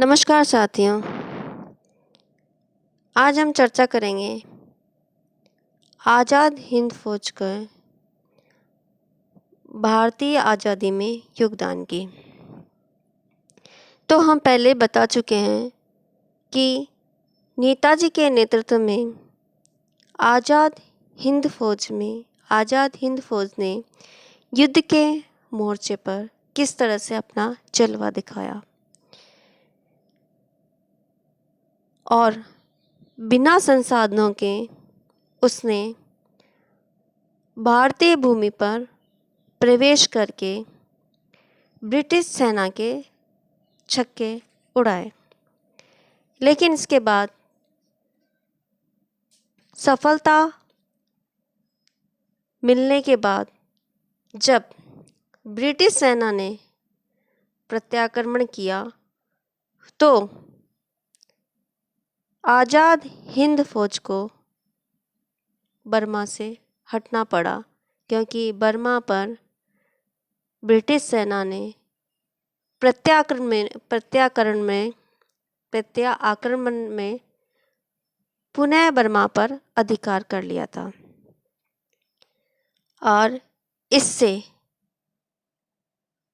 नमस्कार साथियों। आज हम चर्चा करेंगे आज़ाद हिंद फौज के भारतीय आज़ादी में योगदान की। तो हम पहले बता चुके हैं कि नेताजी के नेतृत्व में आज़ाद हिंद फौज ने युद्ध के मोर्चे पर किस तरह से अपना जलवा दिखाया और बिना संसाधनों के उसने भारतीय भूमि पर प्रवेश करके ब्रिटिश सेना के छक्के उड़ाए। लेकिन इसके बाद सफलता मिलने के बाद जब ब्रिटिश सेना ने प्रत्याक्रमण किया तो आज़ाद हिंद फौज को बर्मा से हटना पड़ा, क्योंकि बर्मा पर ब्रिटिश सेना ने प्रत्याक्रमण में पुनः बर्मा पर अधिकार कर लिया था और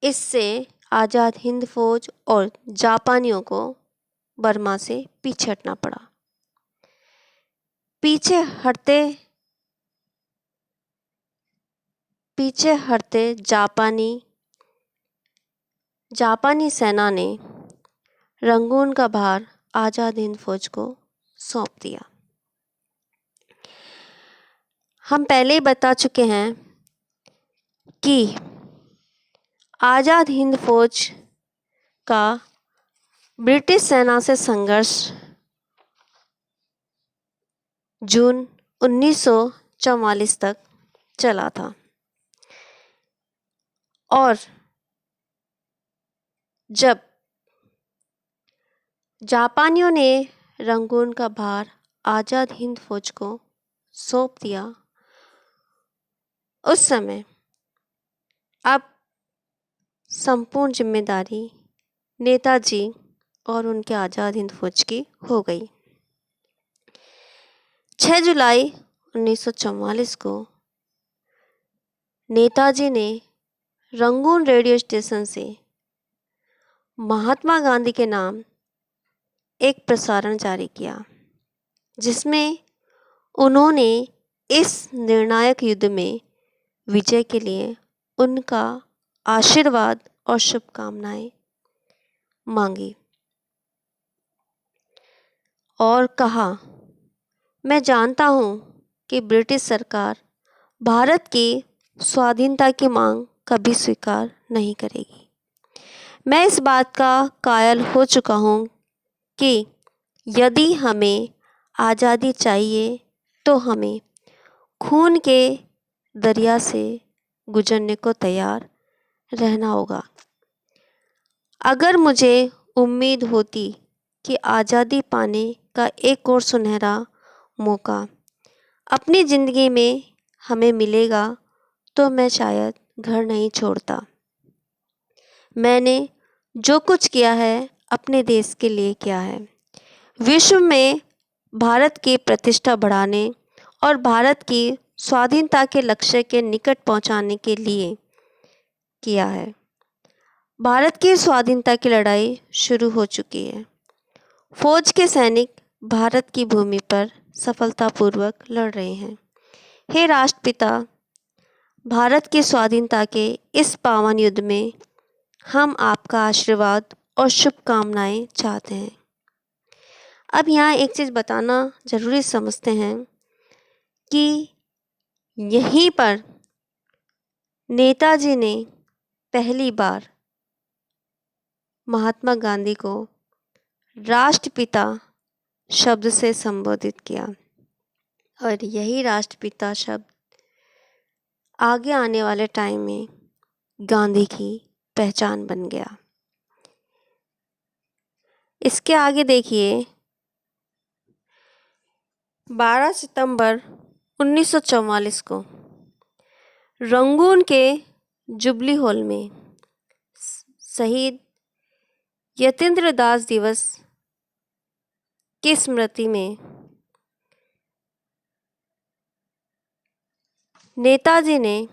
इससे आज़ाद हिंद फौज और जापानियों को बर्मा से पीछे हटना पड़ा। पीछे हटते जापानी सेना ने रंगून का भार आज़ाद हिंद फौज को सौंप दिया। हम पहले ही बता चुके हैं कि आज़ाद हिंद फौज का ब्रिटिश सेना से संघर्ष जून 1944 तक चला था और जब जापानियों ने रंगून का भार आज़ाद हिंद फौज को सौंप दिया, उस समय अब संपूर्ण जिम्मेदारी नेताजी और उनके आज़ाद हिंद फौज की हो गई। 6 जुलाई 1944 को नेताजी ने रंगून रेडियो स्टेशन से महात्मा गांधी के नाम एक प्रसारण जारी किया, जिसमें उन्होंने इस निर्णायक युद्ध में विजय के लिए उनका आशीर्वाद और शुभकामनाएं मांगी और कहा, मैं जानता हूं कि ब्रिटिश सरकार भारत की स्वाधीनता की मांग कभी स्वीकार नहीं करेगी। मैं इस बात का कायल हो चुका हूं कि यदि हमें आज़ादी चाहिए तो हमें खून के दरिया से गुजरने को तैयार रहना होगा। अगर मुझे उम्मीद होती कि आज़ादी पाने का एक और सुनहरा मौका अपनी ज़िंदगी में हमें मिलेगा तो मैं शायद घर नहीं छोड़ता। मैंने जो कुछ किया है अपने देश के लिए किया है, विश्व में भारत की प्रतिष्ठा बढ़ाने और भारत की स्वाधीनता के लक्ष्य के निकट पहुंचाने के लिए किया है। भारत की स्वाधीनता की लड़ाई शुरू हो चुकी है। फौज के सैनिक भारत की भूमि पर सफलतापूर्वक लड़ रहे हैं। हे राष्ट्रपिता, भारत की स्वाधीनता के इस पावन युद्ध में हम आपका आशीर्वाद और शुभकामनाएं चाहते हैं। अब यहाँ एक चीज़ बताना ज़रूरी समझते हैं कि यहीं पर नेताजी ने पहली बार महात्मा गांधी को राष्ट्रपिता शब्द से संबोधित किया और यही राष्ट्रपिता शब्द आगे आने वाले टाइम में गांधी की पहचान बन गया। इसके आगे देखिए, 12 सितंबर 1944 को रंगून के जुबली हॉल में शहीद यतीन्द्र दास दिवस की स्मृति में नेताजी ने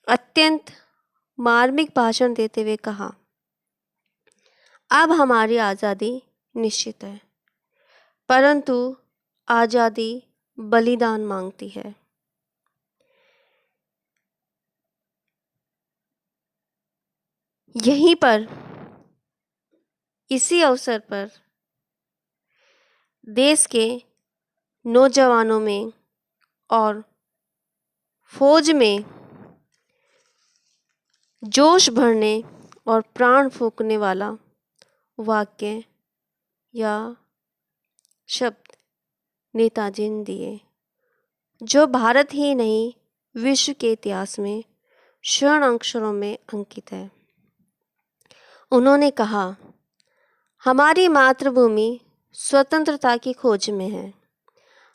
अत्यंत मार्मिक भाषण देते हुए कहा, अब हमारी आज़ादी निश्चित है, परंतु आज़ादी बलिदान मांगती है। यहीं पर इसी अवसर पर देश के नौजवानों में और फौज में जोश भरने और प्राण फूंकने वाला वाक्य या शब्द नेताजी ने दिए, जो भारत ही नहीं विश्व के इतिहास में स्वर्ण अक्षरों में अंकित है। उन्होंने कहा, हमारी मातृभूमि स्वतंत्रता की खोज में है।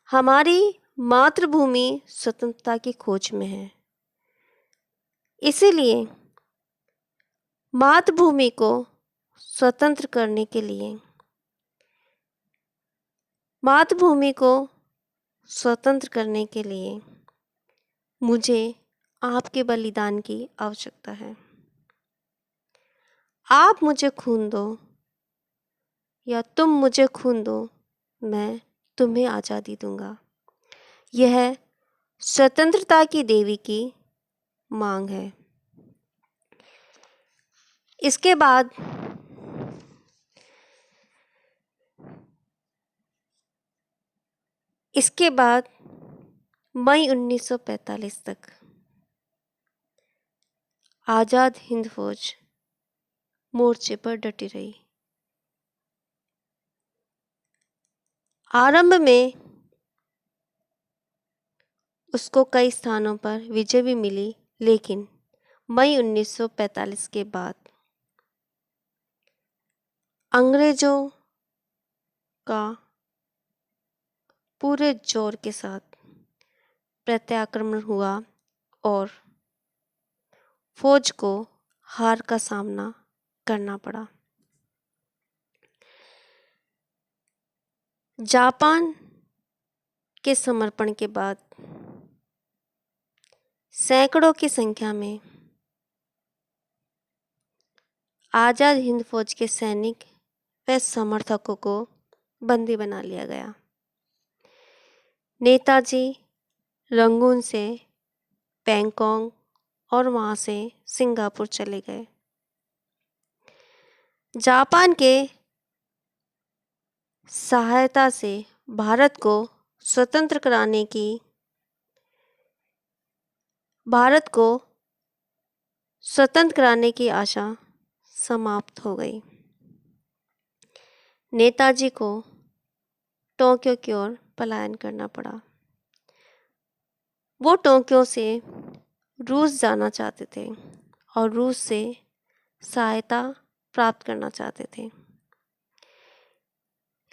हमारी मातृभूमि स्वतंत्रता की खोज में है। इसीलिए मातृभूमि को स्वतंत्र करने के लिए, मातृभूमि को स्वतंत्र करने के लिए मुझे आपके बलिदान की आवश्यकता है। आप मुझे खून दो या तुम मुझे खून दो, मैं तुम्हें आज़ादी दूंगा। यह स्वतंत्रता की देवी की मांग है। इसके बाद मई 1945 तक आज़ाद हिंद फौज मोर्चे पर डटी रही। आरंभ में उसको कई स्थानों पर विजय भी मिली, लेकिन मई 1945 के बाद अंग्रेजों का पूरे जोर के साथ प्रत्याक्रमण हुआ और फौज को हार का सामना करना पड़ा। जापान के समर्पण के बाद सैकड़ों की संख्या में आज़ाद हिंद फौज के सैनिक व समर्थकों को बंदी बना लिया गया। नेताजी रंगून से बैंकॉक और वहाँ से सिंगापुर चले गए। जापान के सहायता से भारत को स्वतंत्र कराने की आशा समाप्त हो गई। नेताजी को टोक्यो की ओर पलायन करना पड़ा। वो टोक्यो से रूस जाना चाहते थे और रूस से सहायता प्राप्त करना चाहते थे,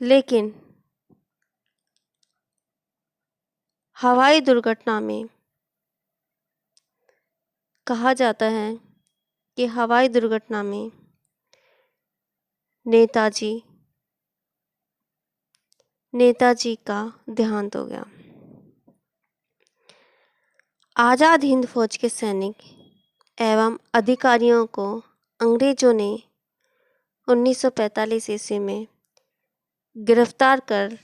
लेकिन हवाई दुर्घटना में कहा जाता है कि हवाई दुर्घटना में नेताजी का देहांत हो गया। आज़ाद हिंद फौज के सैनिक एवं अधिकारियों को अंग्रेजों ने 1945 ईस्वी में गिरफ्तार कर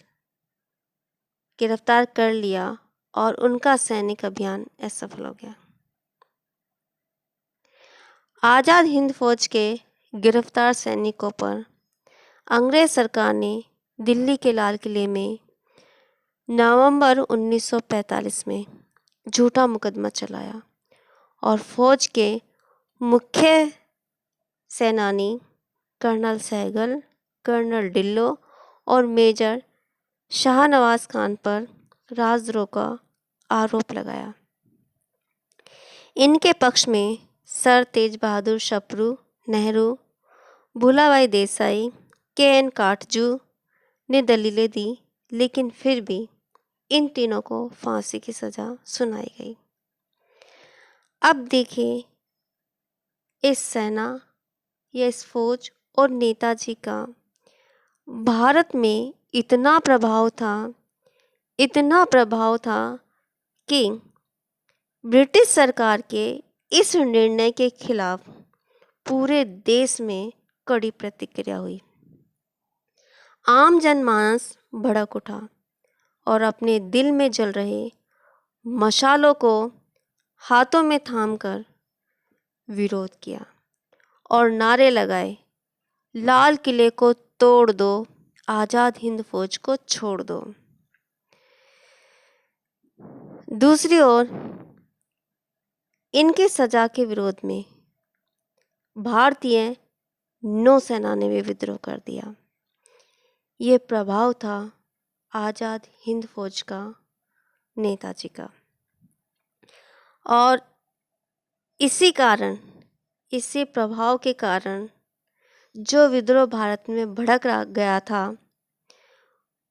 लिया और उनका सैनिक अभियान असफल हो गया। आज़ाद हिंद फौज के गिरफ्तार सैनिकों पर अंग्रेज सरकार ने दिल्ली के लाल किले में नवंबर 1945 में झूठा मुकदमा चलाया और फौज के मुख्य सेनानी कर्नल सहगल, कर्नल डिल्लो और मेजर शाहनवाज खान पर राजद्रोह का आरोप लगाया। इनके पक्ष में सर तेज बहादुर सप्रू, नेहरू, भूलाभाई देसाई, के.एन. काटजू ने दलीलें दी, लेकिन फिर भी इन तीनों को फांसी की सज़ा सुनाई गई। अब देखिए इस सेना या इस फौज और नेताजी का भारत में इतना प्रभाव था कि ब्रिटिश सरकार के इस निर्णय के खिलाफ पूरे देश में कड़ी प्रतिक्रिया हुई। आम जनमानस भड़क उठा और अपने दिल में जल रहे मशालों को हाथों में थामकर विरोध किया और नारे लगाए, लाल किले को तोड़ दो, आज़ाद हिंद फौज को छोड़ दो। दूसरी ओर इनके सजा के विरोध में भारतीय नौसेना ने भी विद्रोह कर दिया। ये प्रभाव था आज़ाद हिंद फौज का नेताजी का, और इसी प्रभाव के कारण जो विद्रोह भारत में भड़क गया था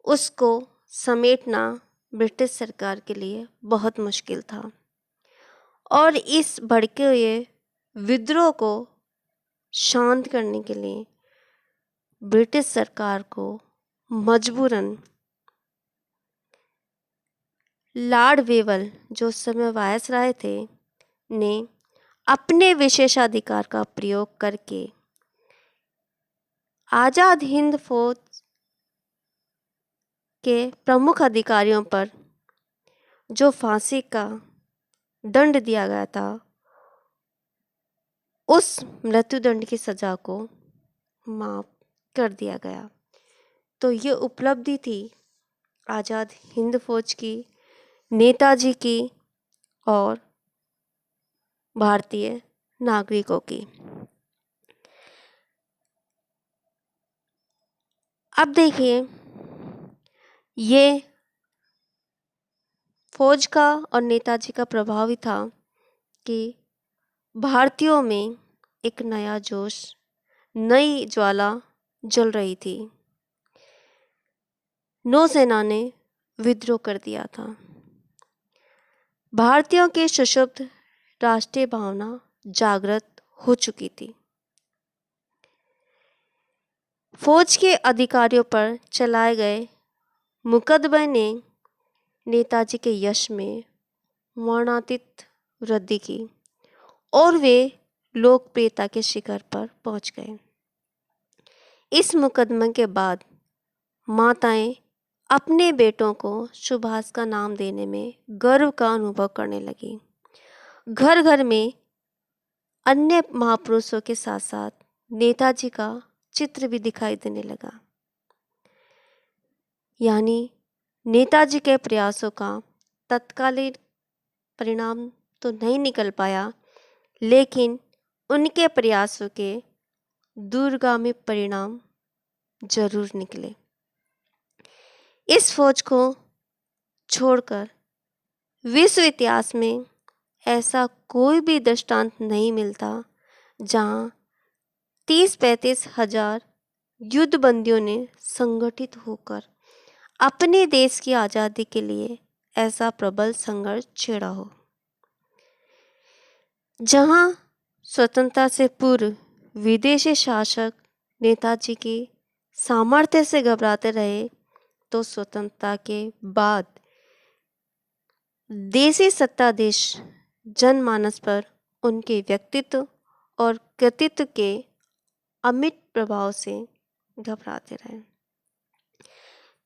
उसको समेटना ब्रिटिश सरकार के लिए बहुत मुश्किल था, और इस भड़के हुए विद्रोह को शांत करने के लिए ब्रिटिश सरकार को मजबूरन लॉर्ड वेवल, जो उस समय वायसराय थे, ने अपने विशेषाधिकार का प्रयोग करके आज़ाद हिंद फौज के प्रमुख अधिकारियों पर जो फांसी का दंड दिया गया था, उस मृत्युदंड की सजा को माफ कर दिया गया। तो ये उपलब्धि थी आज़ाद हिंद फौज की, नेताजी की और भारतीय नागरिकों की। अब देखिए, ये फौज का और नेताजी का प्रभाव ही था कि भारतीयों में एक नया जोश, नई ज्वाला जल रही थी। नौसेना ने विद्रोह कर दिया था। भारतीयों की सुषुप्त राष्ट्रीय भावना जागृत हो चुकी थी। फौज के अधिकारियों पर चलाए गए मुकदमे ने नेताजी के यश में वर्णातीत वृद्धि की और वे लोकप्रियता के शिखर पर पहुंच गए। इस मुकदमे के बाद माताएं अपने बेटों को सुभाष का नाम देने में गर्व का अनुभव करने लगी। घर घर में अन्य महापुरुषों के साथ साथ नेताजी का चित्र भी दिखाई देने लगा। यानी नेताजी के प्रयासों का तत्कालीन परिणाम तो नहीं निकल पाया, लेकिन उनके प्रयासों के दूरगामी परिणाम जरूर निकले। इस फौज को छोड़कर विश्व इतिहास में ऐसा कोई भी दृष्टांत नहीं मिलता जहां 30-35 हजार युद्धबंदियों ने संगठित होकर अपने देश की आज़ादी के लिए ऐसा प्रबल संघर्ष छेड़ा हो। जहां स्वतंत्रता से पूर्व विदेशी शासक नेताजी के सामर्थ्य से घबराते रहे, तो स्वतंत्रता के बाद देसी सत्ताधीश जनमानस पर उनके व्यक्तित्व और कृतित्व के अमिट प्रभाव से घबराते रहे।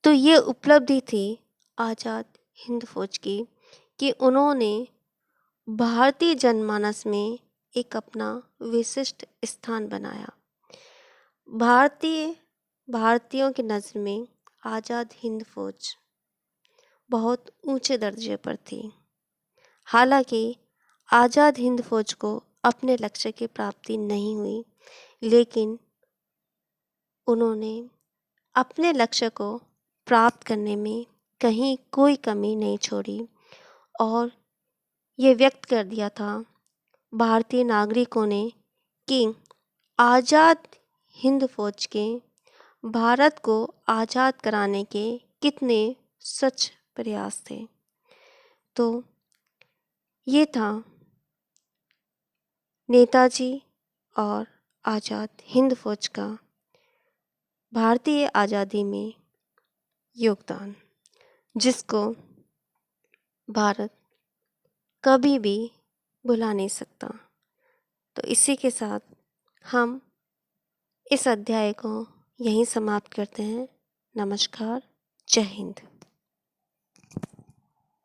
तो ये उपलब्धि थी आज़ाद हिंद फौज की कि उन्होंने भारतीय जनमानस में एक अपना विशिष्ट स्थान बनाया। भारतीयों की नज़र में आज़ाद हिंद फौज बहुत ऊंचे दर्जे पर थी। हालांकि आज़ाद हिंद फौज को अपने लक्ष्य की प्राप्ति नहीं हुई, लेकिन उन्होंने अपने लक्ष्य को प्राप्त करने में कहीं कोई कमी नहीं छोड़ी और ये व्यक्त कर दिया था भारतीय नागरिकों ने कि आज़ाद हिंद फौज के भारत को आज़ाद कराने के कितने सच प्रयास थे। तो ये था नेताजी और आज़ाद हिंद फौज का भारतीय आज़ादी में योगदान, जिसको भारत कभी भी भुला नहीं सकता। तो इसी के साथ हम इस अध्याय को यहीं समाप्त करते हैं। नमस्कार, जय हिंद।